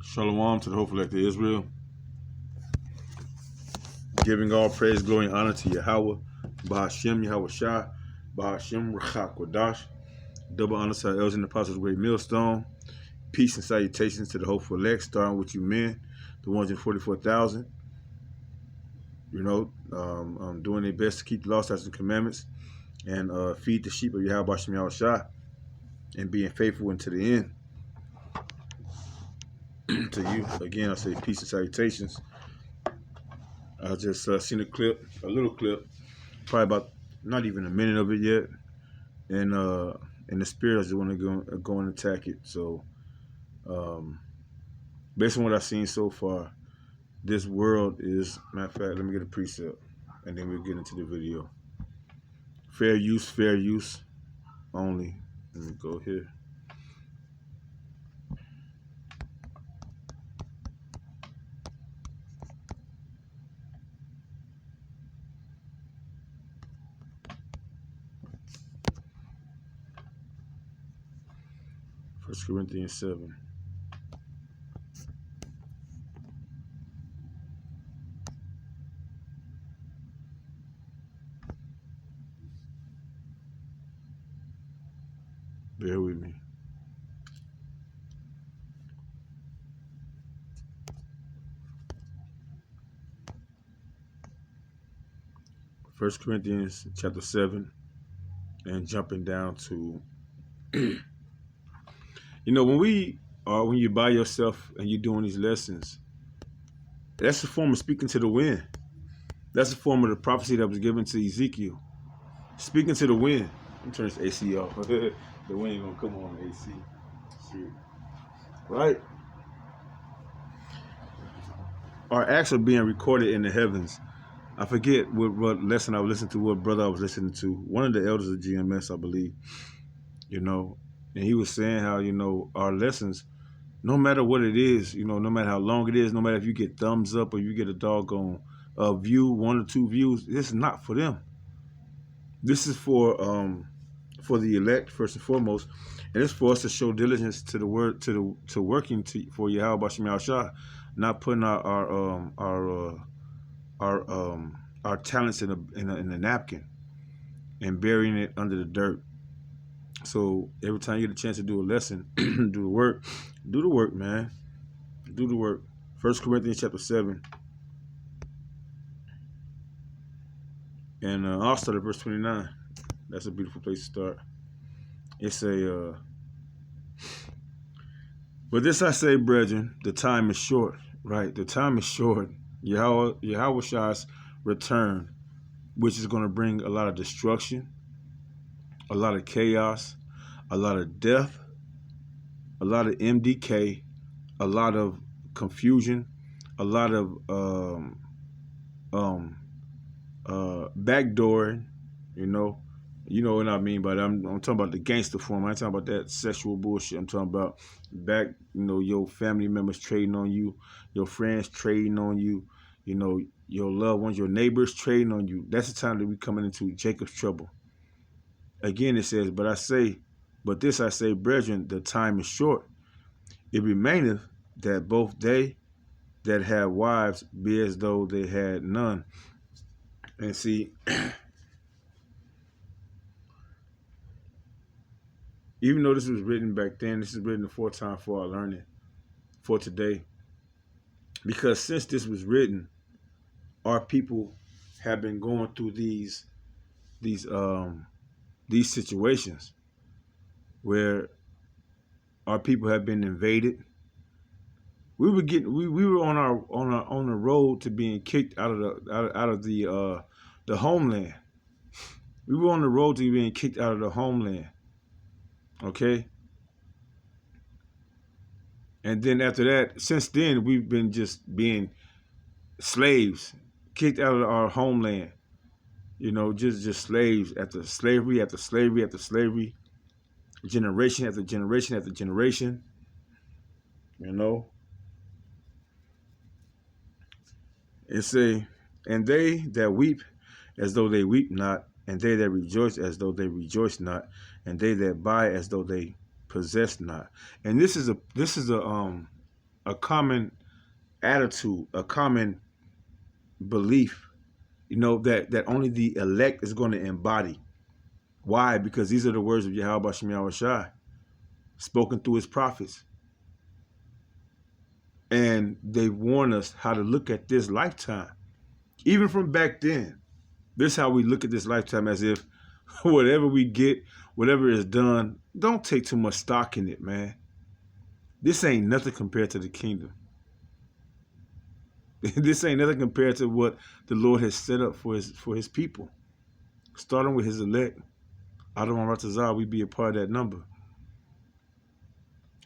Shalom to the whole elect of Israel. Giving all praise, glory, and honor to Yahweh, Bahashem, Yahweh Shah, Bahashem, Rachak, Wadash. Double honor to our elders and apostles, great millstone. Peace and salutations to the hopeful elect, starting with you men, the ones in 44,000. Doing their best to keep the law, statutes, and commandments, and feed the sheep of Yahweh, Bahashem, Yahweh Shah, and being faithful unto the end. To you, again, I say peace and salutations. I just seen a little clip, probably about not even a minute of it yet, and in the spirit, I just want to go and attack it. So, based on what I've seen so far, this world is, matter of fact, let me get a precept, and then we'll get into the video. Fair use only. Let me go here. First Corinthians 7. Bear with me. First Corinthians chapter 7, and jumping down to, when you by yourself and you're doing these lessons, that's a form of speaking to the wind. That's a form of the prophecy that was given to Ezekiel. Speaking to the wind. I'm turning this AC off. The wind ain't gonna come on the AC. Shit. Right? Our acts are being recorded in the heavens. I forget what lesson I was listening to, what brother I was listening to. One of the elders of GMS, I believe. And he was saying how, our lessons, no matter what it is, no matter how long it is, no matter if you get thumbs up or you get a doggone view, 1 or 2 views, this is not for them. This is for the elect first and foremost, and it's for us to show diligence to the word, to working for Yahweh Bashem Yahushua, not putting our talents in a napkin and burying it under the dirt. So every time you get a chance to do a lesson, do the work, man. Do the work. 1 Corinthians chapter 7. And I'll start at verse 29. That's a beautiful place to start. It's but this I say, brethren, the time is short, right? The time is short. Yahweh Shah's return, which is going to bring a lot of destruction, a lot of chaos, a lot of death, a lot of MDK, a lot of confusion, a lot of backdooring, you know what I mean by that. I'm talking about the gangster form. I ain't talking about that sexual bullshit. I'm talking about your family members trading on you, your friends trading on you, your loved ones, your neighbors trading on you. That's the time that we coming into Jacob's trouble. Again, it says, but this I say, brethren, the time is short. It remaineth that both they that have wives be as though they had none. And see, even though this was written back then, this is written aforetime for our learning for today. Because since this was written, our people have been going through these situations where our people have been invaded. We were on the road to being kicked out of the homeland. We were on the road to being kicked out of the homeland. Okay? And then after that, since then, we've been just being slaves, kicked out of our homeland. Just slaves after slavery after slavery after slavery, generation after generation after generation. And they that weep as though they weep not, and they that rejoice as though they rejoice not, and they that buy as though they possess not. And this is a a common attitude, a common belief, that only the elect is going to embody. Why? Because these are the words of Yahweh Bashim Yahushai, spoken through his prophets. And they warn us how to look at this lifetime. Even from back then, this is how we look at this lifetime, as if whatever we get, whatever is done, don't take too much stock in it, man. This ain't nothing compared to the kingdom. This ain't nothing compared to what the Lord has set up for his people. Starting with his elect. Adam Aratazah, we be a part of that number.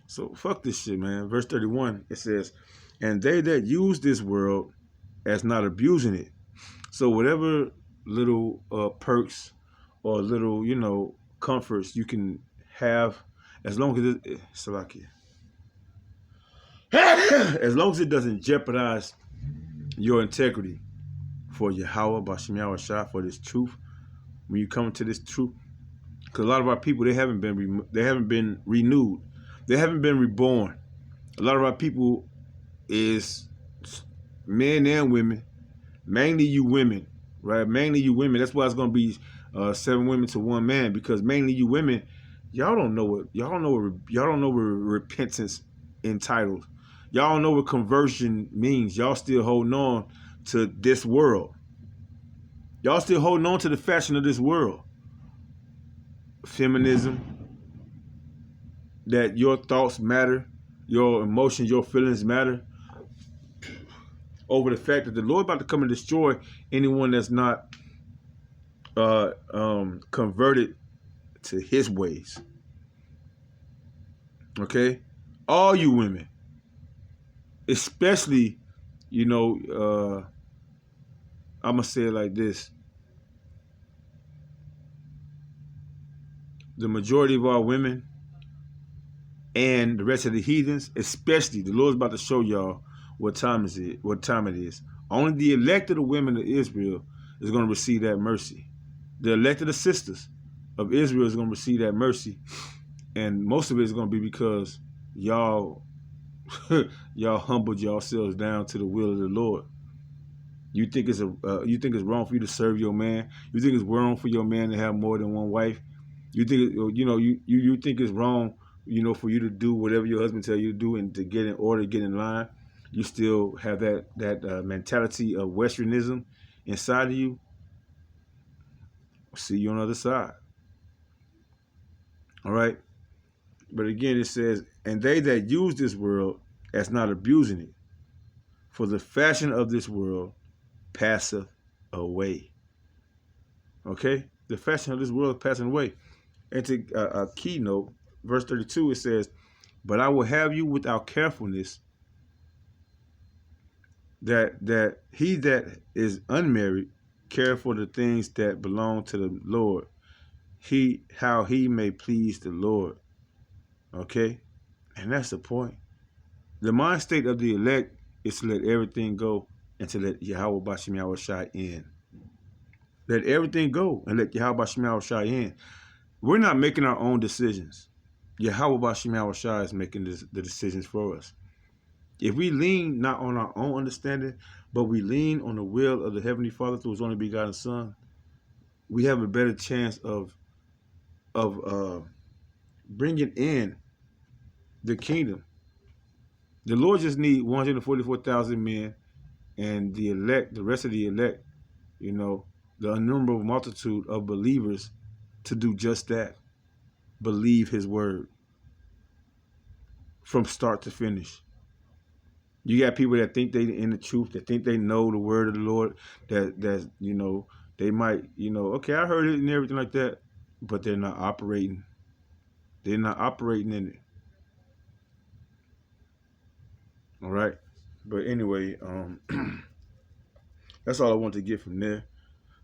So fuck this shit, man. Verse 31, it says, and they that use this world as not abusing it. So whatever little perks or little, comforts you can have, as long as as long as it doesn't jeopardize your integrity for Yahweh, Bashim Yahushai, for this truth. When you come to this truth, because a lot of our people, they haven't been renewed, they haven't been reborn. A lot of our people is men and women, mainly you women, right? Mainly you women. That's why it's gonna be 7 women to 1 man, because mainly you women, y'all don't know what repentance entitled. Y'all don't know what conversion means. Y'all still holding on to this world. Y'all still holding on to the fashion of this world. Feminism, that your thoughts matter, your emotions, your feelings matter, over the fact that the Lord about to come and destroy anyone that's not converted to his ways. Okay? All you women, especially, I'm going to say it like this. The majority of our women and the rest of the heathens, especially, the Lord's about to show y'all what time it is. Only the elected women of Israel is going to receive that mercy. The elected sisters of Israel is going to receive that mercy. And most of it is going to be because y'all humbled yourselves down to the will of the Lord. You think it's wrong for you to serve your man? You think it's wrong for your man to have more than one wife? You think you think it's wrong, for you to do whatever your husband tells you to do and to get in order, get in line? You still have that mentality of Westernism inside of you. See you on the other side. All right. But again, it says, and they that use this world as not abusing it, for the fashion of this world passeth away. Okay? The fashion of this world is passing away. And to a keynote, verse 32, it says, but I will have you without carefulness, that he that is unmarried care for the things that belong to the Lord, how he may please the Lord. Okay? And that's the point. The mind state of the elect is to let everything go and to let Yahweh Bashim Yahushai in. Let everything go and let Yahweh Bashim Yahushai in. We're not making our own decisions. Yahweh Bashim Yahushai is making the decisions for us. If we lean not on our own understanding, but we lean on the will of the Heavenly Father through his only begotten Son, we have a better chance of bringing in the kingdom. The Lord just needs 144,000 men, and the elect, the rest of the elect, the innumerable multitude of believers to do just that. Believe his word from start to finish. You got people that think they in the truth, that think they know the word of the Lord, that they might, okay, I heard it and everything like that, but they're not operating. They're not operating in it. All right. But anyway, that's all I want to get from there.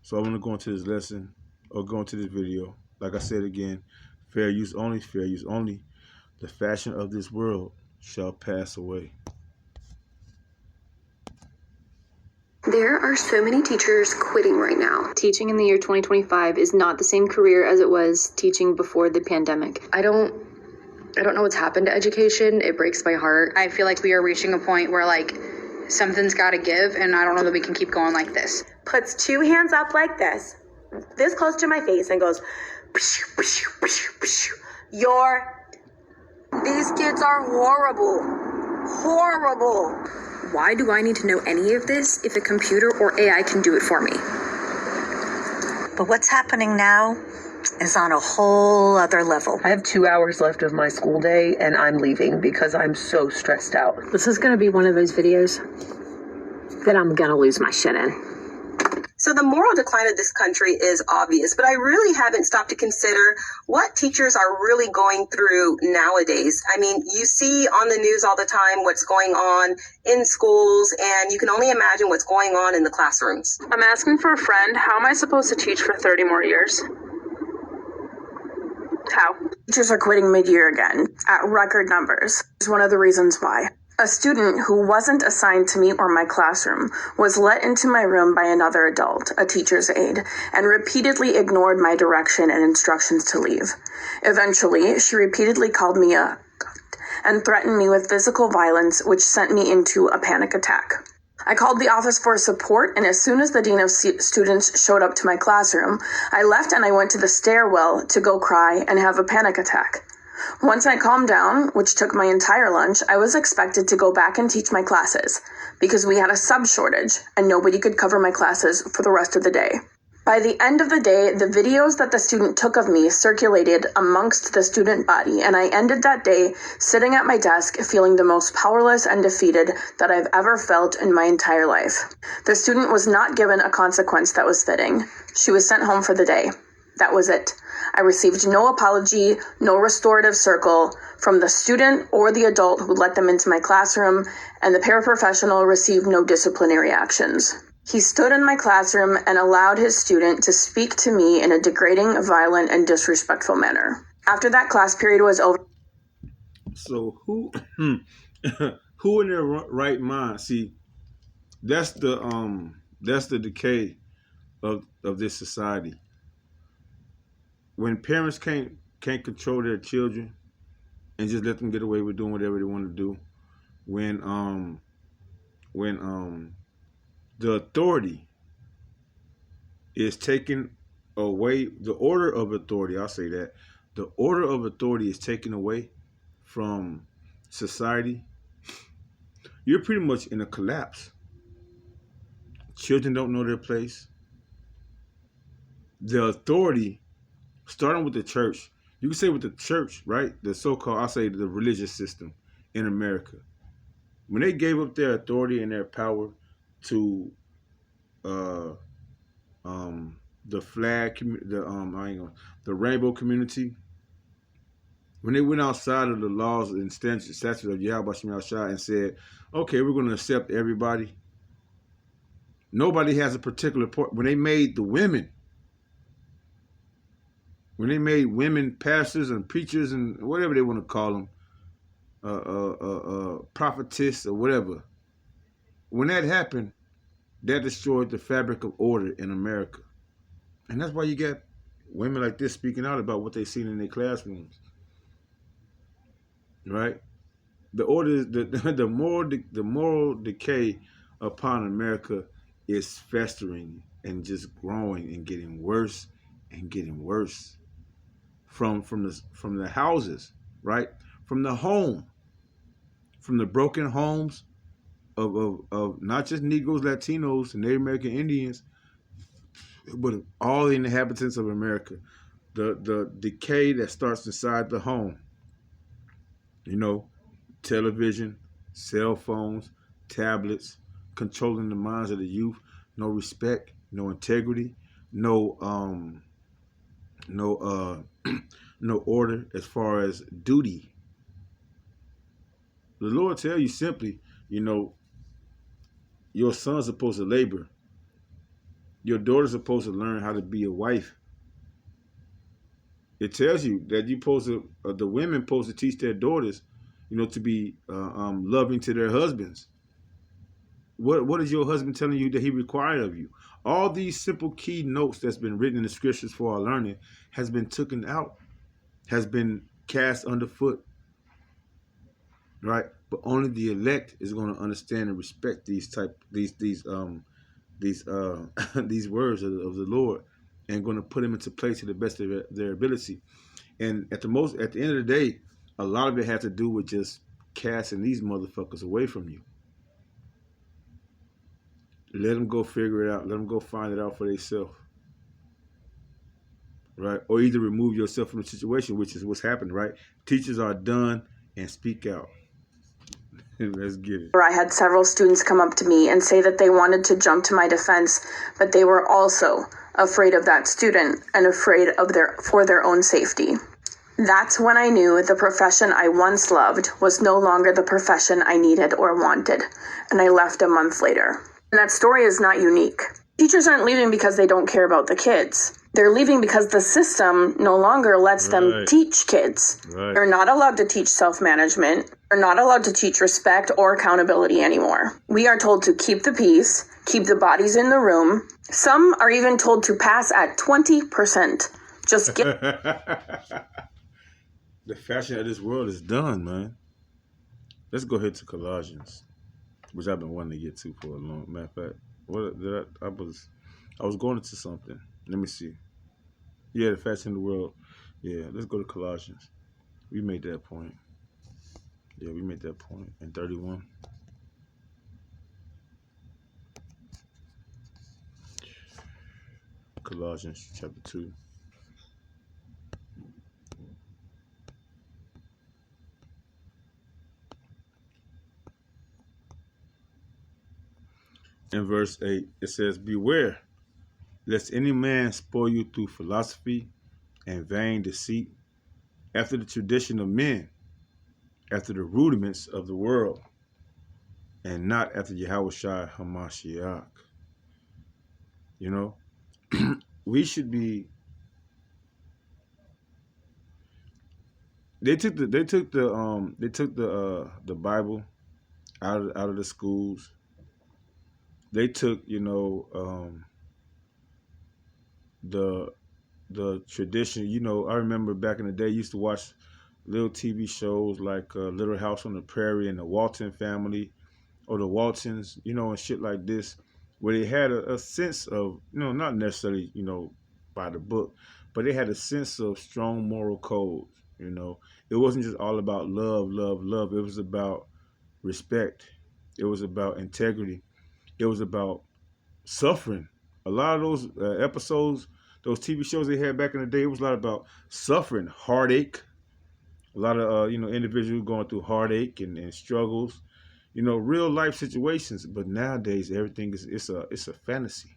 So I want to go into this lesson or go into this video. Like I said again, fair use only, fair use only. The fashion of this world shall pass away. There are so many teachers quitting right now. Teaching in the year 2025 is not the same career as it was teaching before the pandemic. I don't I don't know what's happened to education. It breaks my heart. I feel like we are reaching a point where like something's got to give, and I don't know that we can keep going like this. Puts two hands up like this close to my face, and goes, these kids are horrible. Horrible. Why do I need to know any of this if a computer or AI can do it for me? But what's happening now is on a whole other level. I have 2 hours left of my school day, and I'm leaving because I'm so stressed out. This is going to be one of those videos that I'm going to lose my shit in. So the moral decline of this country is obvious, but I really haven't stopped to consider what teachers are really going through nowadays. I mean, you see on the news all the time what's going on in schools, and you can only imagine what's going on in the classrooms. I'm asking for a friend. How am I supposed to teach for 30 more years? How? Teachers are quitting mid-year again at record numbers. It's one of the reasons why. A student who wasn't assigned to me or my classroom was let into my room by another adult, a teacher's aide, and repeatedly ignored my direction and instructions to leave. Eventually, she repeatedly called me a and threatened me with physical violence, which sent me into a panic attack. I called the office for support, and as soon as the dean of students showed up to my classroom, I left and I went to the stairwell to go cry and have a panic attack. Once I calmed down, which took my entire lunch, I was expected to go back and teach my classes because we had a sub shortage and nobody could cover my classes for the rest of the day. By the end of the day, the videos that the student took of me circulated amongst the student body, and I ended that day sitting at my desk feeling the most powerless and defeated that I've ever felt in my entire life. The student was not given a consequence that was fitting. She was sent home for the day. That was it. I received no apology, no restorative circle from the student or the adult who let them into my classroom, and the paraprofessional received no disciplinary actions. He stood in my classroom and allowed his student to speak to me in a degrading, violent, and disrespectful manner. After that class period was over. So who who in their right mind? See, that's the decay of this society. When parents can't control their children and just let them get away with doing whatever they want to do, when the authority is taken away, the order of authority, I'll say that, the order of authority is taken away from society, you're pretty much in a collapse. Children don't know their place. The authority, starting with the church, you can say with the church, right? The so-called, I'll say the religious system in America. When they gave up their authority and their power to the flag, the rainbow community, when they went outside of the laws and statutes of Yahweh Shem Shai and said, okay, we're going to accept everybody. Nobody has a particular part. When they made women pastors and preachers and whatever they want to call them, prophetess or whatever, when that happened, that destroyed the fabric of order in America. And that's why you got women like this speaking out about what they've seen in their classrooms. Right? The order, the moral decay upon America is festering and just growing and getting worse and getting worse. From the houses, right? From the home, from the broken homes of not just Negroes, Latinos, and Native American Indians, but all the inhabitants of America. The decay that starts inside the home. You know, television, cell phones, tablets, controlling the minds of the youth. No respect, no integrity, no order as far as duty. The Lord tell you simply, your son's supposed to labor. Your daughter's supposed to learn how to be a wife. It tells you that the women supposed to teach their daughters, to be loving to their husbands. What is your husband telling you that he required of you? All these simple key notes that's been written in the scriptures for our learning has been taken out, has been cast underfoot right? But only the elect is going to understand and respect these these words of the Lord, and going to put them into place to the best of their ability. And at the end of the day, a lot of it has to do with just casting these motherfuckers away from you. Let them go figure it out. Let them go find it out for themselves. Right? Or either remove yourself from the situation, which is what's happened, right? Teachers are done and speak out. Let's get it. I had several students come up to me and say that they wanted to jump to my defense, but they were also afraid of that student and afraid of for their own safety. That's when I knew the profession I once loved was no longer the profession I needed or wanted, and I left a month later. And that story is not unique. Teachers aren't leaving because they don't care about the kids. They're leaving because the system no longer lets them teach kids. Right. They're not allowed to teach self-management. They're not allowed to teach respect or accountability anymore. We are told to keep the peace, keep the bodies in the room. Some are even told to pass at 20%. Just get... The fashion of this world is done, man. Let's go ahead to Colossians, which I've been wanting to get to for a long. Matter of fact, what did I was going into something. Let me see. Yeah, the fashion of the world. Yeah, let's go to Colossians. We made that point. Yeah, we made that point in 31. Colossians chapter 2. In verse 8, it says, "Beware, lest any man spoil you through philosophy and vain deceit, after the tradition of men, after the rudiments of the world, and not after Yahushua HaMashiach." You know, we should be. They took the Bible out of the schools. They took, the tradition. I remember back in the day, I used to watch little TV shows like Little House on the Prairie and the Walton Family, or the Waltons, and shit like this, where they had a sense of, not necessarily, by the book, but they had a sense of strong moral codes. It wasn't just all about love, love, love. It was about respect. It was about integrity. It was about suffering. A lot of those episodes, those TV shows they had back in the day, it was a lot about suffering, heartache. A lot of individuals going through heartache and struggles, real life situations. But nowadays, everything it's a fantasy.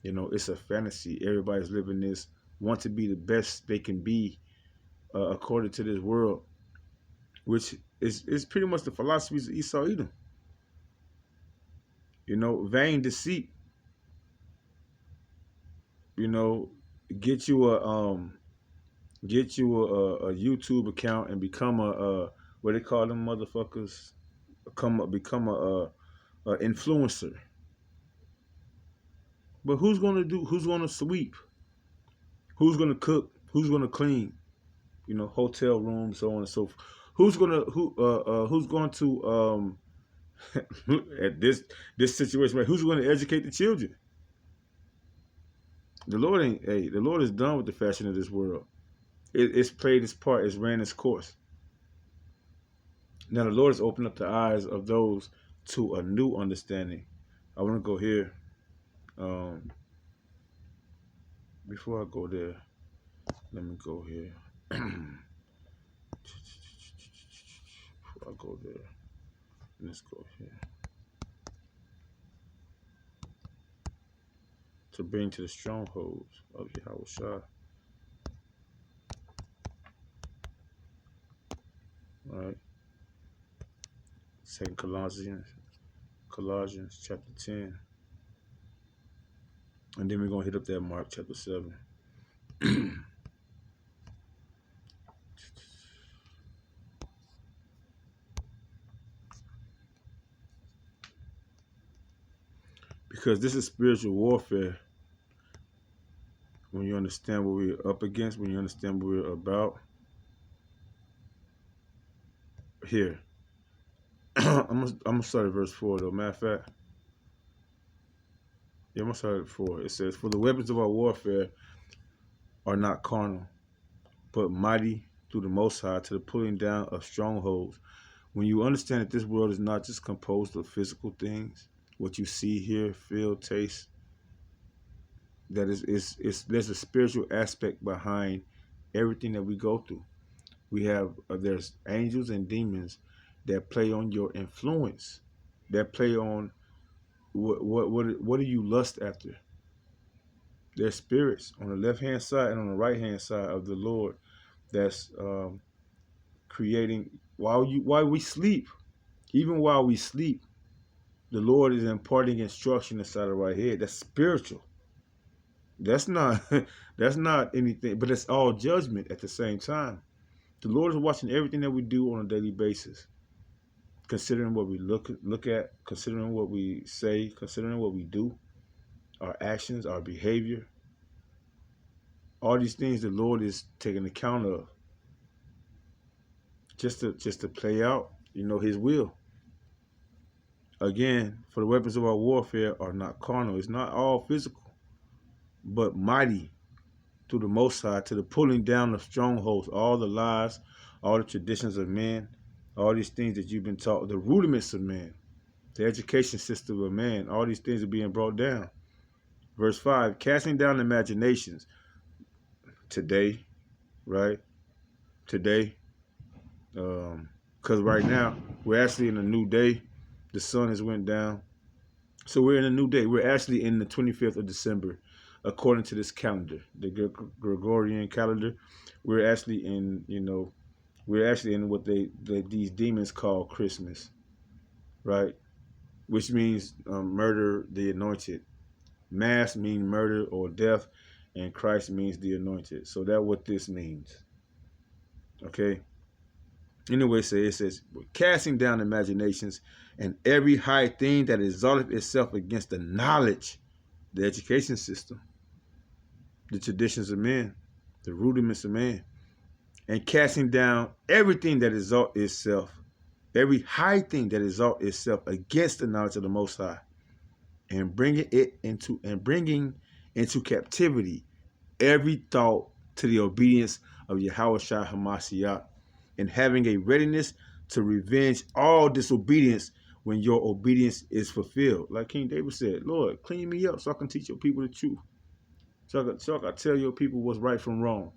It's a fantasy. Everybody's living this, want to be the best they can be according to this world, which is pretty much the philosophies of Esau Edom. Vain deceit. Get you a YouTube account and become a what they call them motherfuckers, become a influencer. But who's gonna sweep? Who's gonna cook? Who's gonna clean? Hotel rooms, so on and so forth. Who's going to at this situation, right? Who's going to educate the children? The Lord is done with the fashion of this world. It's played its part. It's ran its course. Now the Lord has opened up the eyes of those to a new understanding. I want to go here. Before I go there, let me go here. Before I go there, let's go here. To bring to the strongholds of Yahushua. All right. 2 Colossians chapter 10. And then we're going to hit up that Mark chapter 7. Because this is spiritual warfare. When you understand what we're up against, when you understand what we're about, here. I'm gonna start at verse 4 though. Matter of fact, I'm gonna start at 4. It says, "For the weapons of our warfare are not carnal, but mighty through the Most High to the pulling down of strongholds." When you understand that this world is not just composed of physical things, what you see, hear, feel, taste, that there's a spiritual aspect behind everything that we go through. We have there's angels and demons that play on your influence, that play on what do you lust after. There's spirits on the left hand side and on the right hand side of the Lord that's creating while we sleep. Even while we sleep, the Lord is imparting instruction inside of our head. That's spiritual. That's not anything, but it's all judgment at the same time. The Lord is watching everything that we do on a daily basis, considering what we look at, considering what we say, considering what we do, our actions, our behavior. All these things the Lord is taking account of, just to play out, His will. Again, for the weapons of our warfare are not carnal. It's not all physical, but mighty through the Most High to the pulling down of strongholds, all the lies, all the traditions of men, all these things that you've been taught, the rudiments of man, the education system of man, all these things are being brought down. Verse 5, casting down imaginations. Today, right? Today, because right now we're actually in a new day. The sun has went down, so we're in a new day. We're actually in the 25th of December, according to this calendar, the Gregorian calendar. We're actually in, what these demons call Christmas, right? Which means murder the anointed. Mass means murder or death, and Christ means the anointed. So that's what this means. Okay. Anyway, it says, casting down imaginations and every high thing that exalteth itself against the knowledge, the education system, the traditions of men, the rudiments of man, and casting down everything that exalts itself, every high thing that exalts itself against the knowledge of the Most High, and bringing into captivity every thought to the obedience of Yahushua HaMashiach, and having a readiness to revenge all disobedience when your obedience is fulfilled. Like King David said, Lord, clean me up so I can teach your people the truth. So I can tell your people what's right from wrong.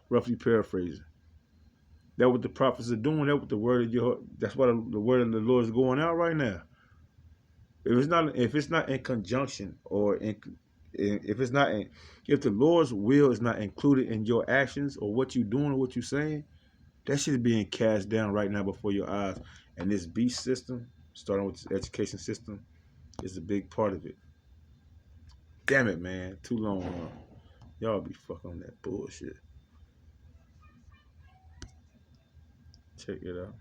Roughly paraphrasing. That's what the prophets are doing. That's what that's why the word of the Lord is going out right now. If it's not in conjunction, or if the Lord's will is not included in your actions or what you're doing or what you're saying, that shit is being cast down right now before your eyes. And this beast system, starting with the education system, is a big part of it. Damn it, man. Too long, huh? Y'all be fucking on that bullshit. Check it out.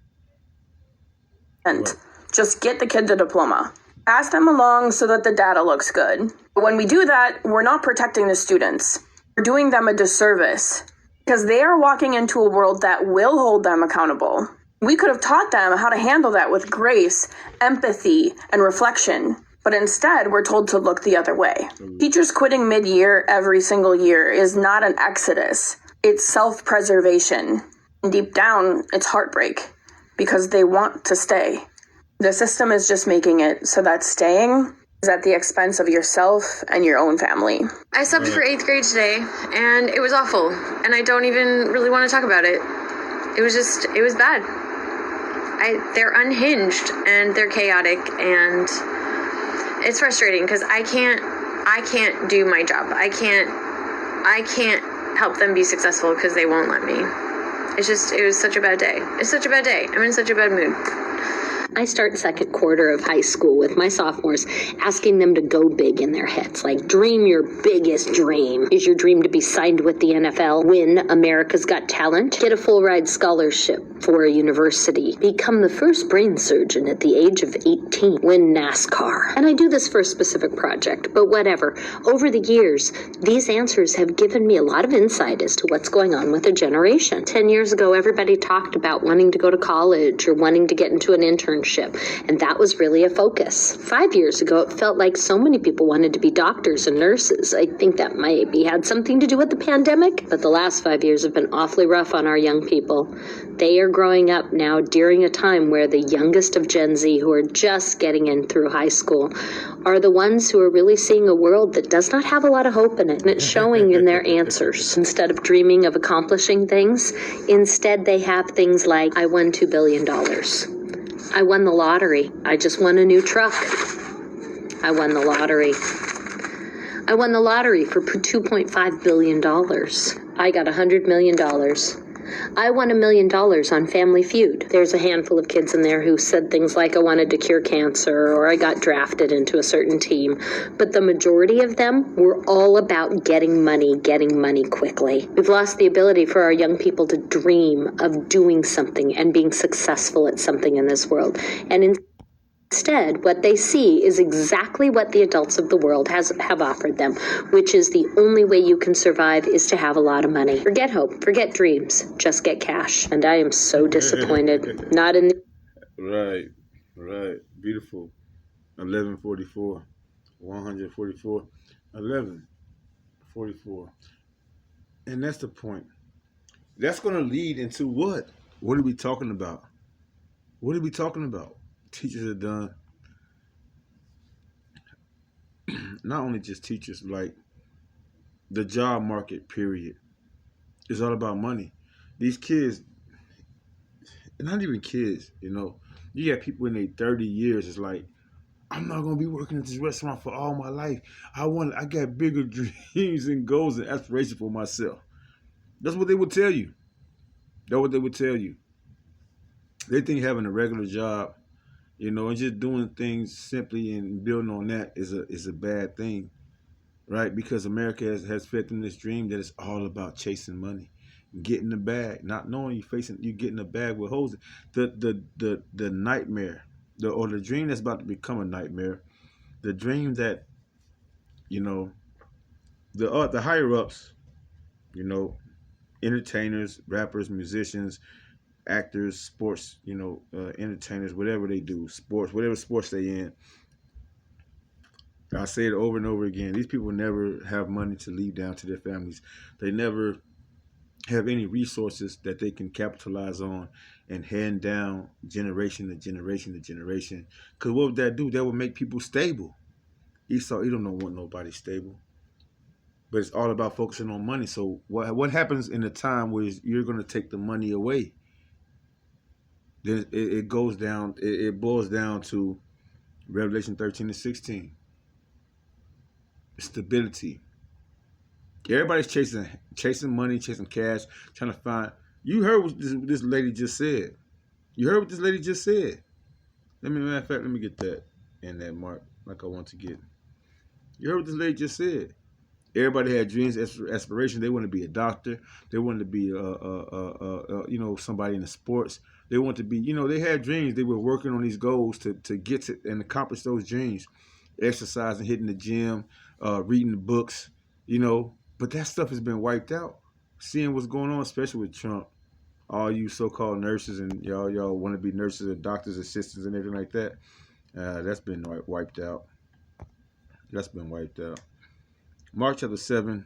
And just get the kid the diploma. Pass them along so that the data looks good. But when we do that, we're not protecting the students. We're doing them a disservice, because they are walking into a world that will hold them accountable. We could have taught them how to handle that with grace, empathy, and reflection. But instead, we're told to look the other way. Teachers quitting mid-year every single year is not an exodus. It's self-preservation. And deep down, it's heartbreak, because they want to stay. The system is just making it so that staying is at the expense of yourself and your own family. I subbed for 8th grade today, and it was awful. And I don't even really want to talk about it. It was bad. They're unhinged, and they're chaotic, and it's frustrating because I can't do my job. I can't help them be successful because they won't let me. It was such a bad day. It's such a bad day. I'm in such a bad mood. I start second quarter of high school with my sophomores, asking them to go big in their heads. Like, dream your biggest dream. Is your dream to be signed with the NFL, win America's Got Talent, get a full ride scholarship for a university, become the first brain surgeon at the age of 18, win NASCAR? And I do this for a specific project, but whatever. Over the years, these answers have given me a lot of insight as to what's going on with a generation. 10 years ago, everybody talked about wanting to go to college or wanting to get into an internship, and that was really a focus. 5 years ago, it felt like so many people wanted to be doctors and nurses. I think that maybe had something to do with the pandemic, but the last 5 years have been awfully rough on our young people. They are growing up now during a time where the youngest of Gen Z, who are just getting in through high school, are the ones who are really seeing a world that does not have a lot of hope in it, and it's showing in their answers. Instead of dreaming of accomplishing things, instead they have things like, I won $2 billion. I won the lottery. I just won a new truck. I won the lottery. I won the lottery for $2.5 billion. I got $100 million. I won $1 million on Family Feud. There's a handful of kids in there who said things like, I wanted to cure cancer, or I got drafted into a certain team. But the majority of them were all about getting money quickly. We've lost the ability for our young people to dream of doing something and being successful at something in this world. And instead, what they see is exactly what the adults of the world have offered them, which is the only way you can survive is to have a lot of money. Forget hope, forget dreams, just get cash. And I am so disappointed. Not in the... Right. Beautiful. 1144. 144. 1144. And that's the point. That's going to lead into what? What are we talking about? What are we talking about? Teachers are done. Not only just teachers, like the job market, period. It's all about money. These kids, not even kids, you got people in their 30 years, it's like, I'm not going to be working at this restaurant for all my life. I got bigger dreams and goals and aspirations for myself. That's what they would tell you. That's what they would tell you. They think having a regular job, and just doing things simply and building on that is a bad thing, right? Because America has fed them this dream that it's all about chasing money, getting the bag, not knowing you getting the bag with holes. The nightmare, or the dream that's about to become a nightmare, the dream that, the higher ups, entertainers, rappers, musicians, actors, sports, entertainers, whatever they do, whatever sports they in. I say it over and over again. These people never have money to leave down to their families. They never have any resources that they can capitalize on and hand down generation to generation to generation. Because what would that do? That would make people stable. Esau, don't want nobody stable. But it's all about focusing on money. So what happens in a time where you're going to take the money away? Then it goes down, it boils down to Revelation 13-16. Stability. Everybody's chasing money, chasing cash, trying to find. You heard what this lady just said. Matter of fact, let me get that in that mark like I want to get. You heard what this lady just said. Everybody had dreams, aspirations. They want to be a doctor. They wanted to be somebody in the sports. They want to be, they had dreams. They were working on these goals to get to and accomplish those dreams. Exercising, hitting the gym, reading the books, But that stuff has been wiped out. Seeing what's going on, especially with Trump. All you so-called nurses and y'all want to be nurses and doctors, assistants and everything like that. That's been wiped out. Mark chapter 7.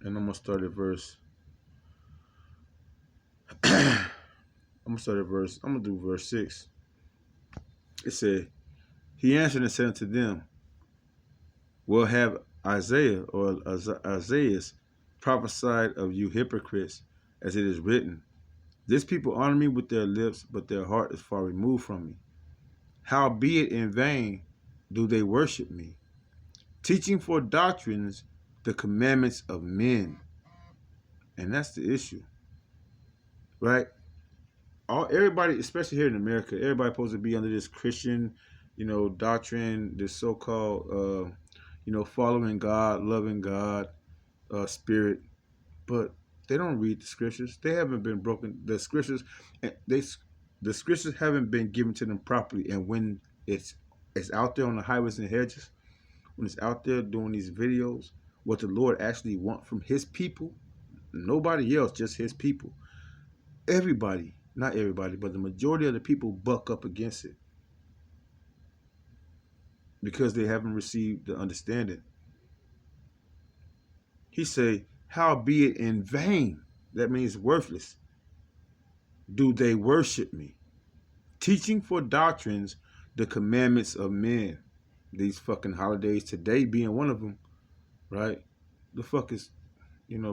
And I'm going to start at verse. I'm going to do verse 6. It said, he answered and said unto them, well, have Isaiah or Isaiah prophesied of you hypocrites, as it is written, this people honor me with their lips, but their heart is far removed from me. Howbeit in vain do they worship me, teaching for doctrines the commandments of men. And that's the issue, right? everybody, especially here in America, everybody supposed to be under this Christian, doctrine, this so-called, following God, loving God, spirit, but they don't read the scriptures. They haven't been broken. The scriptures, the scriptures haven't been given to them properly. And when it's out there on the highways and hedges, when it's out there doing these videos, what the Lord actually wants from His people, nobody else, just His people. Everybody, not everybody, but the majority of the people buck up against it because they haven't received the understanding. He say, howbeit in vain, that means worthless, do they worship me, teaching for doctrines the commandments of men. These fucking holidays, today being one of them, right? The fuck is,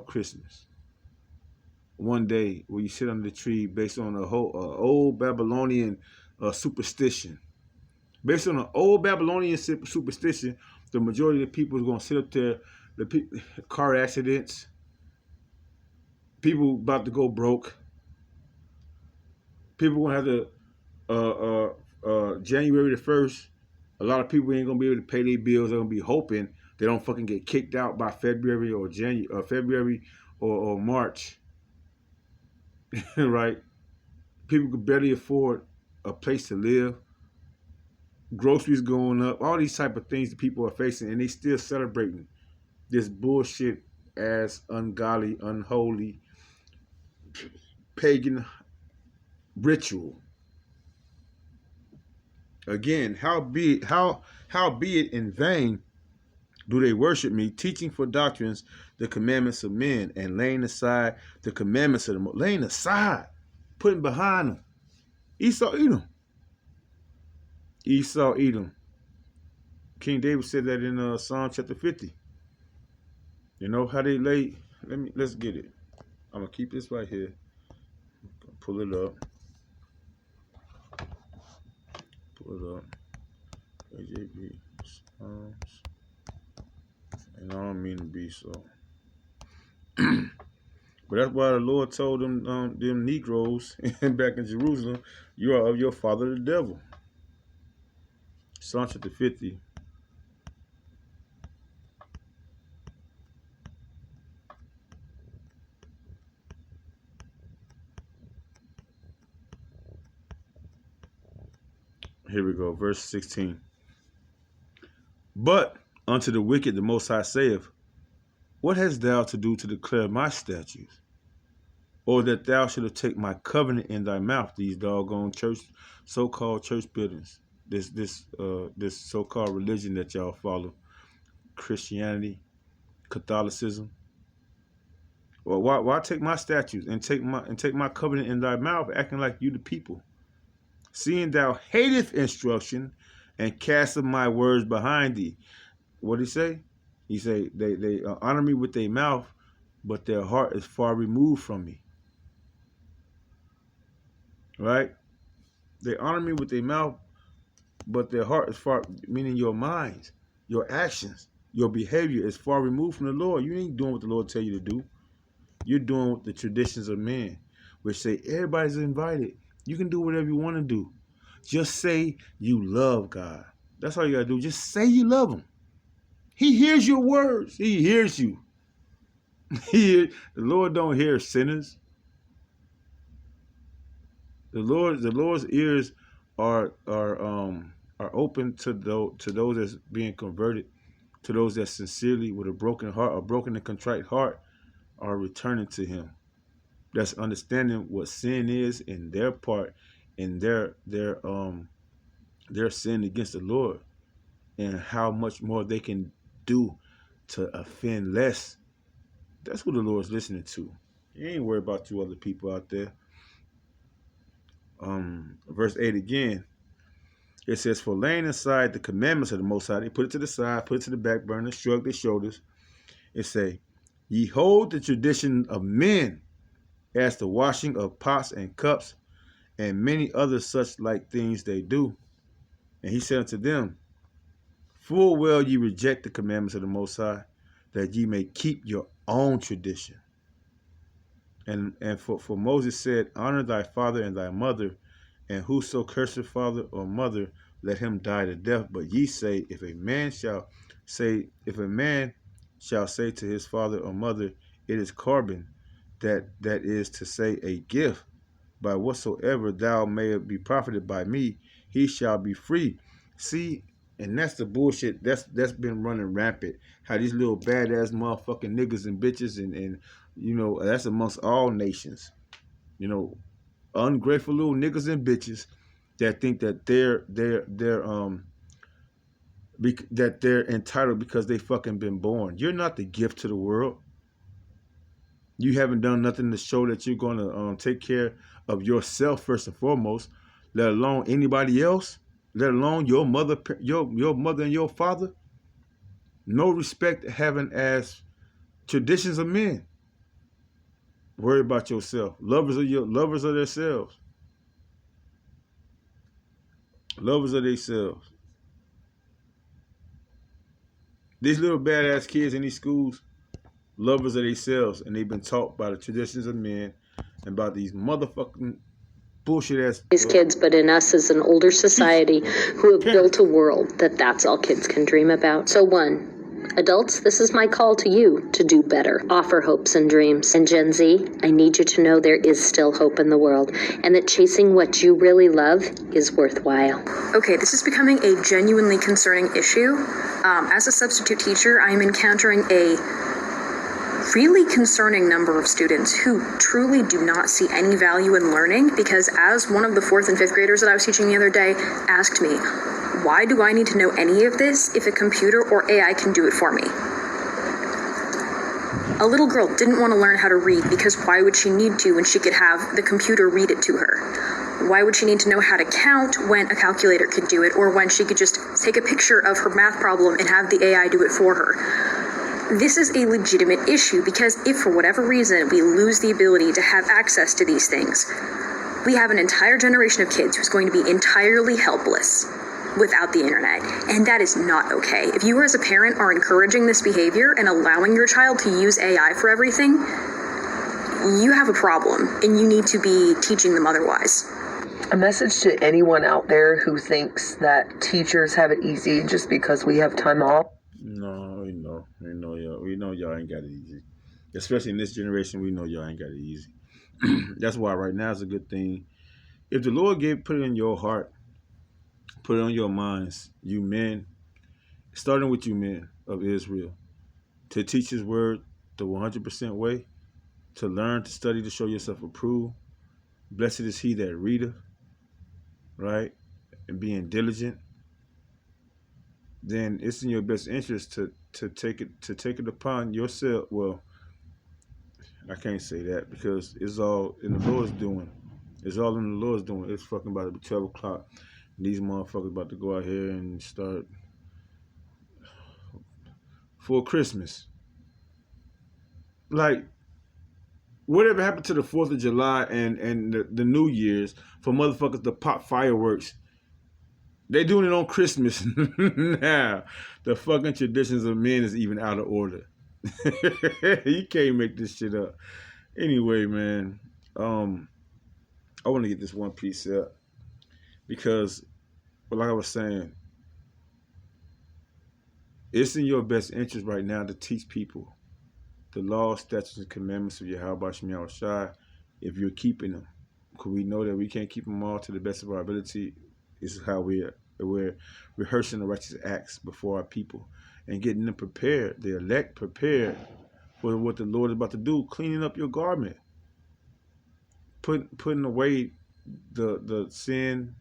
Christmas. One day where you sit under the tree based on a whole old Babylonian superstition. Based on an old Babylonian superstition, the majority of the people is going to sit up there. Car accidents, people about to go broke. People going to have to, January the 1st, a lot of people ain't going to be able to pay their bills. They're going to be hoping they don't fucking get kicked out by February or March. Right? People could barely afford a place to live. Groceries going up. All these type of things that people are facing, and they still celebrating this bullshit ass, ungodly, unholy, pagan ritual. Again, how be it in vain do they worship me, teaching for doctrines the commandments of men, and laying aside the commandments of them. Laying aside, putting behind them. Esau, Edom. Esau, Edom. King David said that in Psalm chapter 50. You know how they lay. Let's get it. I'm gonna keep this right here. Pull it up. AJB Psalms. And I don't mean to be so. But that's why the Lord told them Negroes back in Jerusalem, you are of your father the devil. Psalm chapter 50. Here we go, verse 16. But unto the wicked the Most High saith, what hast thou to do to declare my statutes? Or that thou shouldst take my covenant in thy mouth? These doggone so-called church buildings, this so-called religion that y'all follow, Christianity, Catholicism. Well, why take my statutes and take my covenant in thy mouth, acting like you the people? Seeing thou hateth instruction and casteth my words behind thee. What did he say? He say they honor me with their mouth, but their heart is far removed from me. Right? They honor me with their mouth, but their heart is far, meaning your minds, your actions, your behavior is far removed from the Lord. You ain't doing what the Lord tell you to do. You're doing the traditions of men, which say everybody's invited. You can do whatever you want to do. Just say you love God. That's all you got to do. Just say you love Him. He hears your words. He hears you. The Lord don't hear sinners. The Lord's ears are open to those that's being converted, to those that sincerely, with a broken heart, a broken and contrite heart, are returning to Him. That's understanding what sin is in their part, in their sin against the Lord, and how much more they can do to offend less. That's who the Lord's listening to. He ain't worried about you other people out there. Verse 8 again. It says, for laying aside the commandments of the Most High, they put it to the side, put it to the back burner, shrug their shoulders. It say, ye hold the tradition of men, as the washing of pots and cups, and many other such like things they do. And he said unto them, full well ye reject the commandments of the Most High, that ye may keep your own tradition. And for Moses said, honor thy father and thy mother, and whoso curseth father or mother, let him die to death. But ye say, if a man shall say to his father or mother, it is carbon, that is to say, a gift, by whatsoever thou mayest be profited by me, he shall be free. See, and that's the bullshit that's been running rampant. How these little badass motherfucking niggas and bitches and you know, that's amongst all nations. You know, ungrateful little niggas and bitches that think that they're entitled because they fucking been born. You're not the gift to the world. You haven't done nothing to show that you're going to take care of yourself first and foremost, let alone anybody else, let alone your mother, your mother and your father. No respect having as traditions of men. Worry about yourself. Lovers of themselves. Lovers of themselves. These little badass kids in these schools, lovers of themselves, and they've been taught by the traditions of men and by these motherfucking bullshit ass These kids, but in us as an older society who have built a world that's all kids can dream about. So one, adults, this is my call to you to do better. Offer hopes and dreams. And Gen Z, I need you to know there is still hope in the world and that chasing what you really love is worthwhile. Okay, this is becoming a genuinely concerning issue. As a substitute teacher, I am encountering a really concerning number of students who truly do not see any value in learning because, as one of the 4th and 5th graders that I was teaching the other day asked me, why do I need to know any of this if a computer or AI can do it for me? A little girl didn't want to learn how to read because why would she need to when she could have the computer read it to her? Why would she need to know how to count when a calculator could do it, or when she could just take a picture of her math problem and have the AI do it for her? This is a legitimate issue because if for whatever reason we lose the ability to have access to these things, we have an entire generation of kids who's going to be entirely helpless without the internet, and that is not okay. If you as a parent are encouraging this behavior and allowing your child to use AI for everything, you have a problem and you need to be teaching them otherwise. A message to anyone out there who thinks that teachers have it easy just because we have time off. No, we know y'all ain't got it easy. Especially in this generation, we know y'all ain't got it easy. That's why right now is a good thing. If the Lord put it in your heart, put it on your minds, you men, starting with you men of Israel, to teach his word the 100% way, to learn, to study, to show yourself approved. Blessed is he that readeth, right? And being diligent. Then it's in your best interest to take it upon yourself. Well, I can't say that because it's all in the Lord's doing. It's all in the Lord's doing. It's fucking about to be 12 o'clock. These motherfuckers about to go out here and start for Christmas. Like, whatever happened to the 4th of July and the New Year's for motherfuckers to pop fireworks? They doing it on Christmas now. The fucking traditions of men is even out of order. You can't make this shit up. Anyway, man, I want to get this one piece up because, like I was saying, it's in your best interest right now to teach people the laws, statutes, and commandments of Yahweh Shem Yahushai if you're keeping them. Because we know that we can't keep them all to the best of our ability. This is how we're rehearsing the righteous acts before our people and getting them prepared, the elect prepared for what the Lord is about to do, cleaning up your garment, putting away the sin,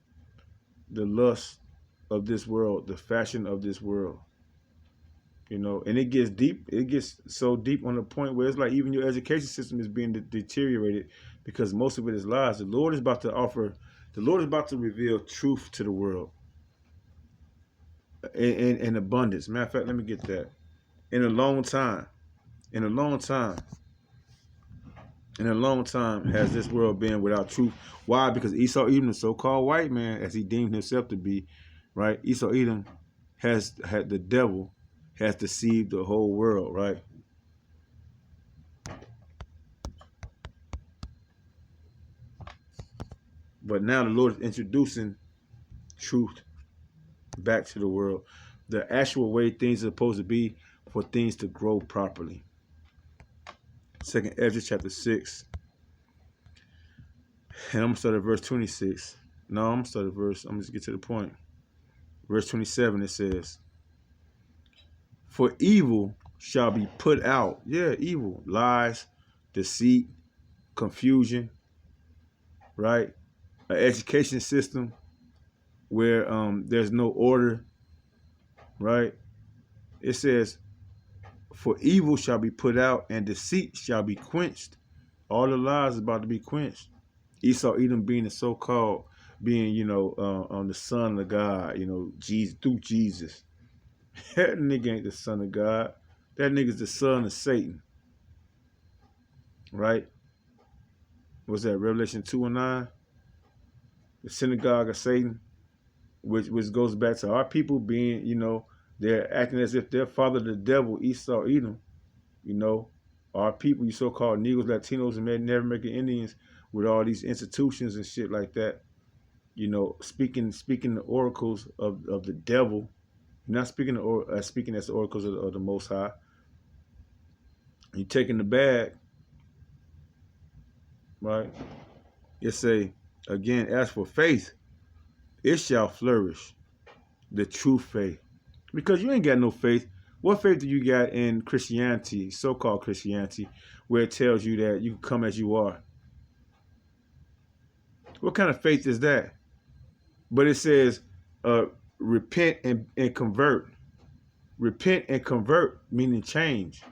the lust of this world, the fashion of this world. You know, and it gets deep. It gets so deep on the point where it's like even your education system is being deteriorated because most of it is lies. The Lord is about to reveal truth to the world in abundance. Matter of fact, let me get that. In a long time has this world been without truth. Why? Because Esau Edom, the so-called white man, as he deemed himself to be, right? Esau Edom the devil has deceived the whole world, right? But now the Lord is introducing truth back to the world. The actual way things are supposed to be for things to grow properly. 2nd Ezra chapter 6. And I'm going to start at verse 26. No, I'm going to start at verse, I'm going to just get to the point. Verse 27, it says, for evil shall be put out. Yeah, evil. Lies, deceit, confusion, right? An education system where there's no order, right? It says, for evil shall be put out and deceit shall be quenched. All the lies is about to be quenched. Esau, Edom being the so-called, being, the son of God, Jesus, through Jesus. That nigga ain't the son of God. That nigga's the son of Satan. Right? What's that, Revelation 2:9? The synagogue of Satan, which goes back to our people being, they're acting as if their father, the devil, Esau, Edom, our people, you so-called Negroes, Latinos, and Native American Indians, with all these institutions and shit like that, speaking the oracles of the devil. You're not speaking as the oracles of the Most High. You're taking the bag, right? It say, again, as for faith, it shall flourish, the true faith. Because you ain't got no faith. What faith do you got in Christianity, so-called Christianity, where it tells you that you can come as you are? What kind of faith is that? But it says, repent and convert. Repent and convert, meaning change.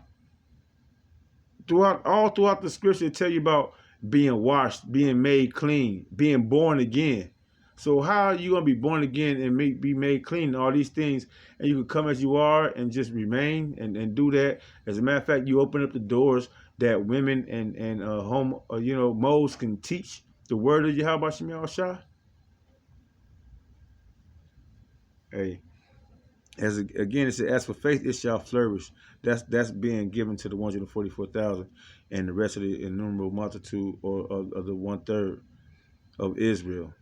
All throughout the scripture, it tell you about being washed, being made clean, being born again. So how are you going to be born again and be made clean, all these things, and you can come as you are and just remain and do that? As a matter of fact, you open up the doors that women and moles can teach the word of Yahweh Shem Yahushua. Hey, again, it says, as for faith, it shall flourish. That's being given to the 144,000 and the rest of the innumerable multitude of the 1/3 of Israel.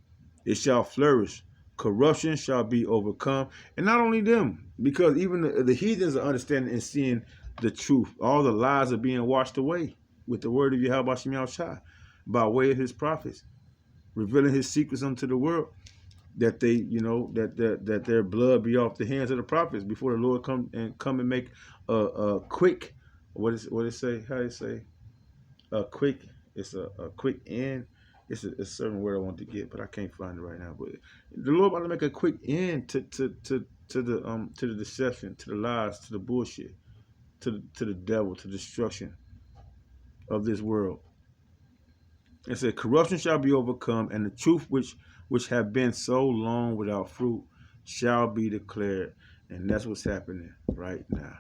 It shall flourish. Corruption shall be overcome. And not only them, because even the heathens are understanding and seeing the truth. All the lies are being washed away with the word of Yahweh Shem Yahushua by way of his prophets, revealing his secrets unto the world, that they, that their blood be off the hands of the prophets before the Lord come and make a quick, what it say? How it say? A quick. It's a quick end. It's a certain word I want to get, but I can't find it right now. But the Lord about to make a quick end to the deception, to the lies, to the bullshit, to the devil, to destruction of this world. It said, corruption shall be overcome, and the truth which have been so long without fruit shall be declared. And that's what's happening right now.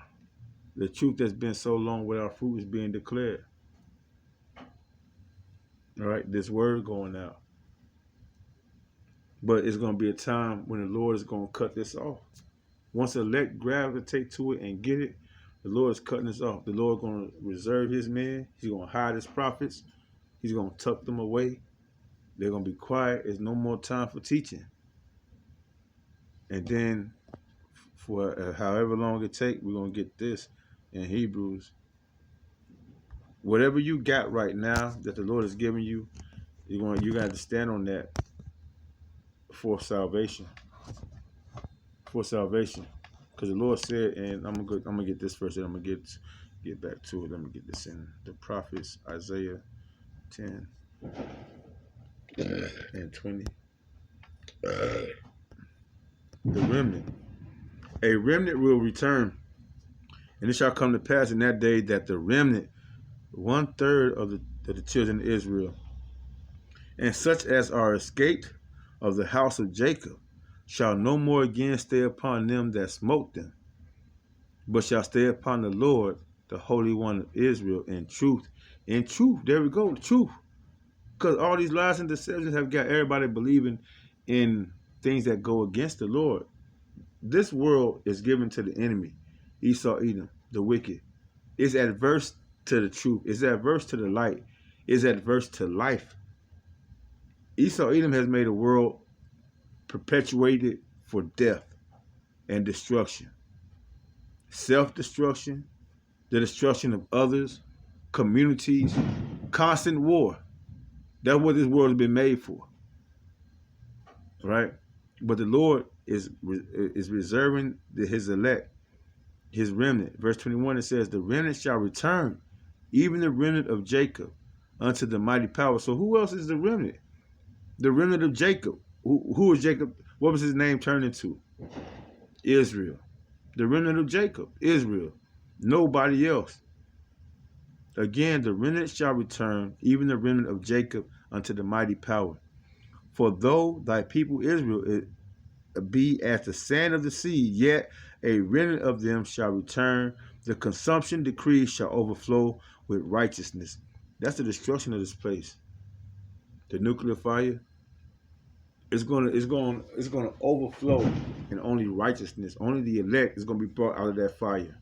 The truth that's been so long without fruit is being declared. All right, this word going out. But it's going to be a time when the Lord is going to cut this off. Once the elect gravitate to it and get it, the Lord is cutting this off. The Lord is going to reserve his men. He's going to hide his prophets. He's going to tuck them away. They're going to be quiet. There's no more time for teaching. And then for however long it takes, we're going to get this in Hebrews. Whatever you got right now that the Lord is giving you, you got to stand on that for salvation. For salvation. Because the Lord said, and I'm gonna get this first, and I'm gonna get back to it. Let me get this in the prophets, Isaiah 10 and 20. The remnant. A remnant will return, and it shall come to pass in that day that the remnant, 1/3 of the children of Israel, and such as are escaped of the house of Jacob, shall no more again stay upon them that smote them, but shall stay upon the Lord, the Holy One of Israel, in truth. In truth, there we go, truth. Because all these lies and deceptions have got everybody believing in things that go against the Lord. This world is given to the enemy, Esau, Edom, the wicked. It's adverse to the truth. It's adverse to the light. It's adverse to life. Esau Edom has made a world perpetuated for death and destruction, self-destruction, the destruction of others, communities, constant war. That's what this world has been made for, right? But the Lord is reserving his elect, his remnant. Verse 21, it says, the remnant shall return, even the remnant of Jacob, unto the mighty power. So who else is the remnant? The remnant of Jacob. Who is Jacob? What was his name turned into? Israel. The remnant of Jacob, Israel. Nobody else. Again, the remnant shall return, even the remnant of Jacob, unto the mighty power. For though thy people Israel be as the sand of the sea, yet a remnant of them shall return. The consumption decree shall overflow with righteousness. That's the destruction of this place. The nuclear fire. It's gonna overflow in only righteousness. Only the elect is gonna be brought out of that fire.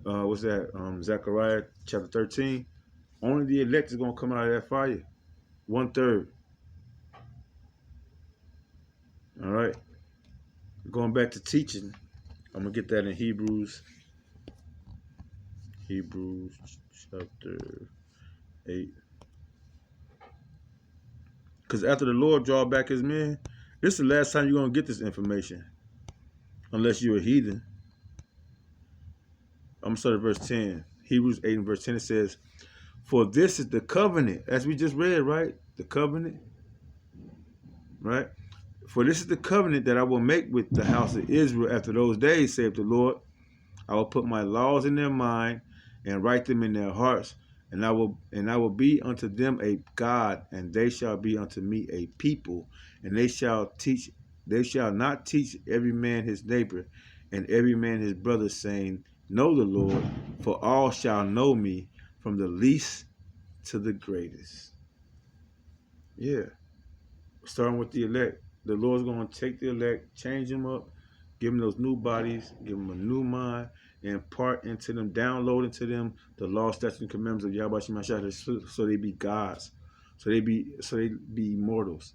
What's that? Zechariah chapter 13. Only the elect is gonna come out of that fire. 1/3. All right. Going back to teaching, I'm gonna get that in Hebrews chapter 8. Because after the Lord draw back his men, this is the last time you're going to get this information. Unless you're a heathen. I'm going to start at verse 10. Hebrews 8 and verse 10, it says, for this is the covenant, as we just read, right? The covenant, right? For this is the covenant that I will make with the house of Israel after those days, saith the Lord. I will put my laws in their mind and write them in their hearts. And I will be unto them a God, and they shall be unto me a people, and they shall not teach every man his neighbor, and every man his brother, saying, know the Lord, for all shall know me, from the least to the greatest. Yeah. Starting with the elect. The Lord's going to take the elect, change them up, give them those new bodies, give them a new mind, impart into them, download into them the law, statutes, and commandments of Yahweh Shema Shah, so they be gods, so they be immortals,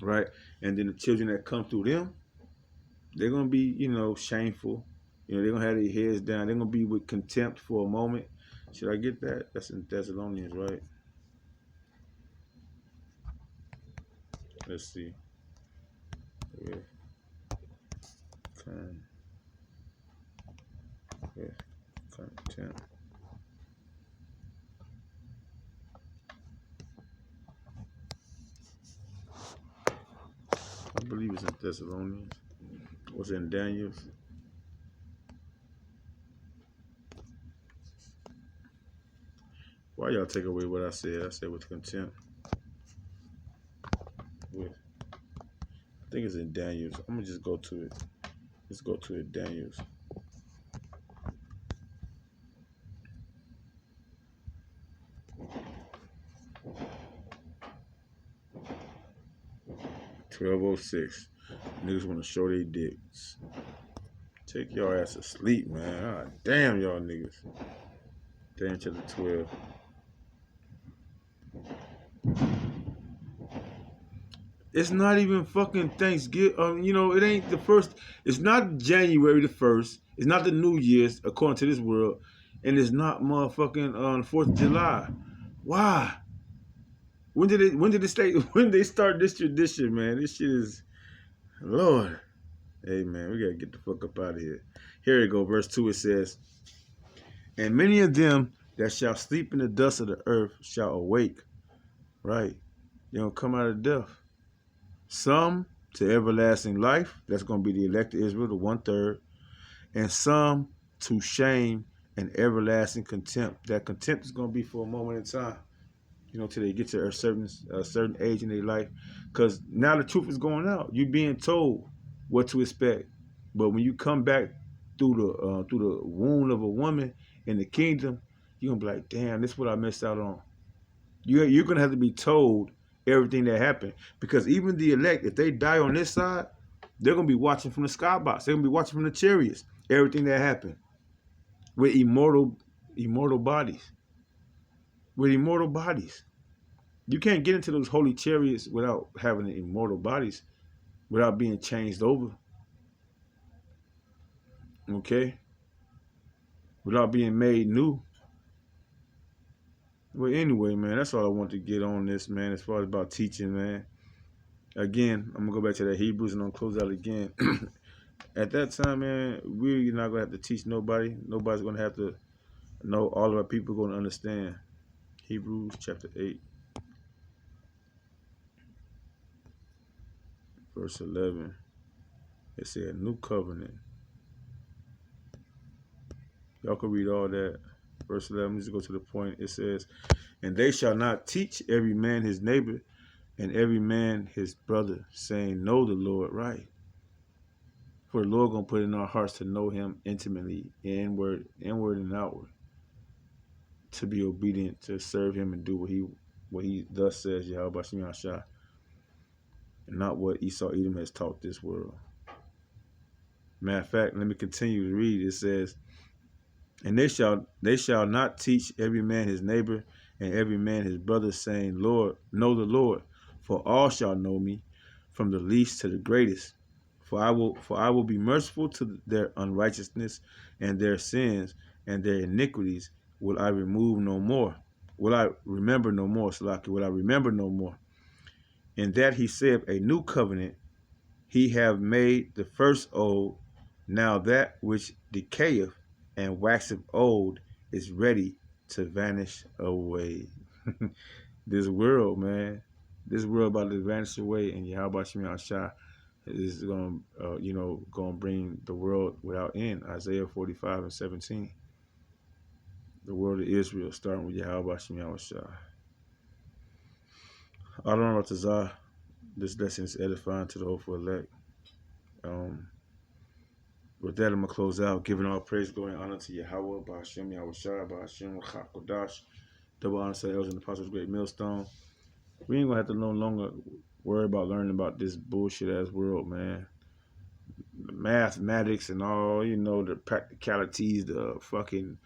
right? And then the children that come through them, they're gonna be, shameful. They're gonna have their heads down. They're gonna be with contempt for a moment. Should I get that? That's in Thessalonians, right? Let's see. Yeah. Contempt. I believe it's in Thessalonians. Was it in Daniel's? Why y'all take away what I said? I said with contempt. I think it's in Daniel's. I'm gonna just go to it. Let's go to it, Daniel's. $12:06. Niggas want to show their dicks. Take your ass to sleep, man. Ah, damn y'all niggas. Daniel chapter 12. It's not even fucking Thanksgiving. It ain't the first. It's not January the 1st. It's not the New Year's, according to this world. And it's not motherfucking 4th of July. Why? When did they start this tradition, man? This shit is, Lord. Hey, man, we gotta get the fuck up out of here. Here we go, verse 2, it says, and many of them that shall sleep in the dust of the earth shall awake. Right? They're gonna come out of death. Some to everlasting life. That's gonna be the elect of Israel, the 1/3. And some to shame and everlasting contempt. That contempt is gonna be for a moment in time. Till they get to a certain age in their life. Because now the truth is going out. You're being told what to expect. But when you come back through the womb of a woman in the kingdom, you're going to be like, damn, this is what I missed out on. You're going to have to be told everything that happened. Because even the elect, if they die on this side, they're going to be watching from the skybox. They're going to be watching from the chariots. Everything that happened. With immortal bodies. With immortal bodies. You can't get into those holy chariots without having immortal bodies, without being changed over. Okay? Without being made new. Well, anyway, man, that's all I want to get on this, man, as far as about teaching, man. Again, I'm going to go back to that Hebrews and I'm going to close out again. At that time, man, we're not going to have to teach nobody. Nobody's going to have to know. All of our people are going to understand. Hebrews chapter 8, verse 11. It said, new covenant. Y'all can read all that. Verse 11, let's go to the point. It says, and they shall not teach every man his neighbor and every man his brother, saying, know the Lord right. For the Lord going to put in our hearts to know him intimately, inward and outward, to be obedient, to serve him and do what he thus says, Yahweh Shem Yahshua, and not what Esau Edom has taught this world. Matter of fact, let me continue to read. It says, and they shall not teach every man his neighbor and every man his brother, saying, Lord, know the Lord, for all shall know me, from the least to the greatest. For I will be merciful to their unrighteousness, and their sins and their iniquities will I remove no more. Will I remember no more, Salaki, will I remember no more. In that he said, a new covenant he have made the first old. Now that which decayeth and waxeth old is ready to vanish away. This world, man, this world about to vanish away, and Yahweh Shem Yahshua is going to, going to bring the world without end. Isaiah 45 and 17. The world of Israel, starting with Yahweh Shem Yahshua. Adonai Tazah, this lesson is edifying to the hopeful elect. With that, I'm going to close out, giving all praise, glory, and honor to Yahweh, Ba'ashem, Yahushua, Ba'ashem, Chakodash, double honor to the elders and the apostles, great millstone. We ain't going to have to no longer worry about learning about this bullshit-ass world, man. The mathematics and all, the practicalities, the fucking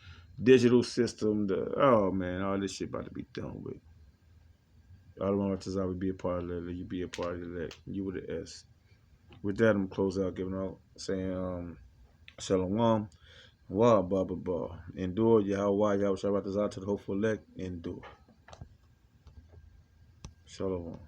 digital system, oh, man, all this shit about to be done with. I don't know if I would be a part of that, you be a part of that, you with the S. With that, I'm going to close out, giving out, saying, Shalom, Wa Baba Ba. Endure, Yahweh, Yahweh Shabbat to the hopeful elect. Endure. Shalom.